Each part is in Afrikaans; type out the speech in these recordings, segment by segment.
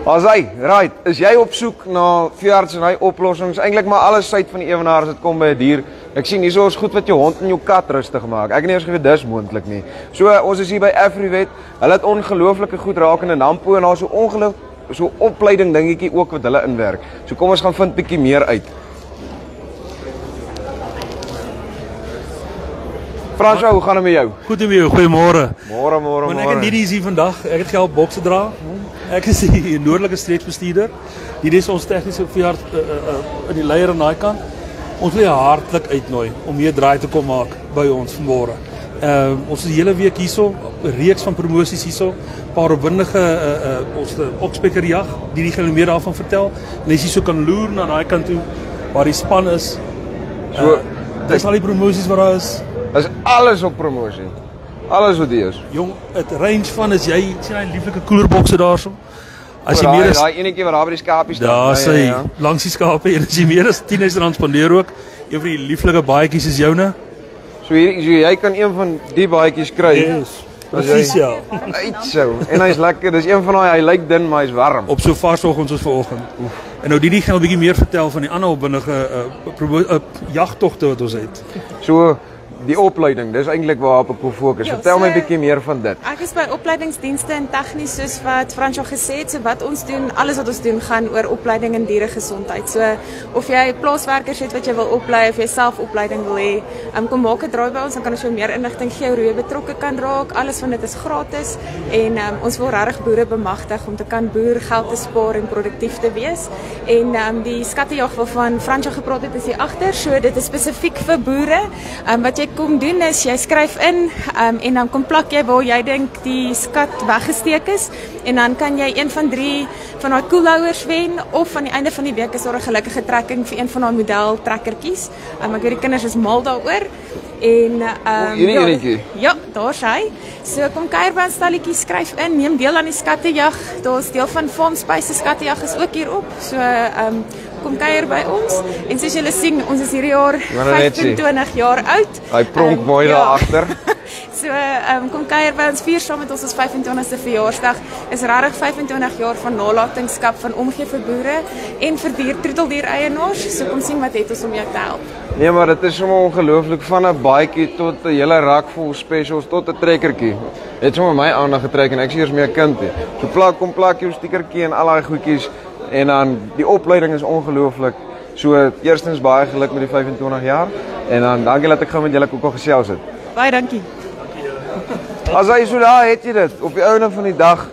As hy, right, is jy op soek na veearts en hy oplossings, eintlik maar alles uit van die ewenaar as dit kom by 'n dier. Ek sien hierso is goed wat jou hond en jou kat rustig maak. Ek het nie eens geweet dis moontlik nie. So ons is hier by Afrivet. Hulle het ongelooflike goed rakende Nampo en daar so opleiding dingetjie ook wat hulle inwerk. So kom ons gaan vind bietjie meer uit. Fransjo, hoe gaan dit met jou? Goed met jou, goeiemôre. Môre. Ek en Didi is hier vandag. Ek het gehelp bokse dra. Ek is die noordelike streeksbestuurder. Hier is ons tegniese veearts in die leier aan daai kant. Ons wil jou hartlik uitnooi om hier draai te kom maak by ons vanmôre. Ons is die hele week hierso, 'n reeks van promosies hierso, paar opwindige ons okspekkerjag, die gaan meer daarvan vertel. En as jy so kan loer na daai kant toe waar die span is. Dis al die promosies wat daar is. Is alles op promosie. Alles wat hier is. Jong, het range van is jy sien hy lieflike koelerbokse daarso. As jy meer as daai enetjie wat daar by die skapies staan. Daar sê langs die skape en as jy meer as 10 rand spandeer ook, een van die lieflike baadjies is joune. So jy kan een van die baadjies kry. Yes. Presies ja. Uitso. En hy's lekker. Dis een van daai hy lyk dun maar hy's warm. Op so vars oggends soos vanoggend. En nou die gaan 'n bietjie meer vertel van die ander opwindige jagtogte wat ons het. So die opleiding, dis eintlik waarop ek wil fokus. Vertel my 'n bietjie meer van dit. Ek is by opleidingsdienste en tegnies soos wat Fransjo gesê het, so wat ons doen, alles wat ons doen gaan oor opleiding in dieregesondheid. So of jy plaaswerkers het wat jy wil oplei of jy self opleiding wil hê, kom maak 'n draai by ons, dan kan ons jou meer inligting gee oor hoe jy betrokke kan raak. Alles van dit is gratis en ons wil regtig boere bemagtig om te kan boer, geld te spaar en produktief te wees. En die skattejag waarvan Fransjo gepraat het is hier agter. So dit is spesifiek vir boere. Wat jy kom doen is jy skryf in en dan kom plak jy waar jy dink die skat weggesteek is en dan kan jy een van 3 van daai koelhouers wen of aan die einde van die week is daar 'n gelukkige trekking vir een van daai model trekkertjies. Ek weet die kinders is mal daaroor. En hierdie enetjie. Ja, daar's hy. So kom kuier by ons stalletjie, skryf in, neem deel aan die skattejag. Daar's deel van Farm Spice skattejag is ook hier op. So kom kuier by ons en soos julle sien, ons is hierdie jaar 25 jaar oud. Hy pronk mooi daar agter. So kom kuier by ons, vier saam met ons 25ste verjaarsdag. Is regtig 25 jaar van nalatenskap van omgee vir boere en vir troeteldier eienaars. So kom sien wat het ons om jou te help. Nee, maar dit is sommer ongelooflik van 'n baadjie tot 'n hele rak vol specials tot 'n trekkertjie. Het sommer my aandag getrek en ek sien eers meer kind hier. So kom plak jou stickertjie en al daai goedjies en dan die opleiding is ongelooflik. So eerstens baie geluk met die 25 jaar en dan dankie dat ek gou met julle ook al gesels het. Baie dankie. As jy so daar het jy dit op die einde van die dag.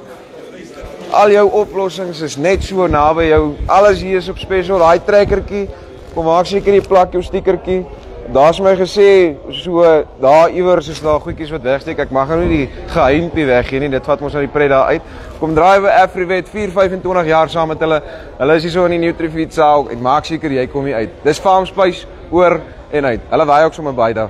Al jou oplossings is net so naby jou. Alles hier is op special. Daai trekkertjie, kom maak seker jy plak jou stickertjie. Daar's my gesê so daar iewers is daar goedjies wat wegsteek. Ek mag nou nie die geheimpie weggee nie. Dit vat ons nou die pret daar uit. Kom draai by Afrivet 25 jaar saam met hulle. Hulle is hier so in die Nutrifeed saal. Ek maak seker jy kom hier uit. Dis Farm Spice oor en uit. Hulle waai ook sommer baie daar.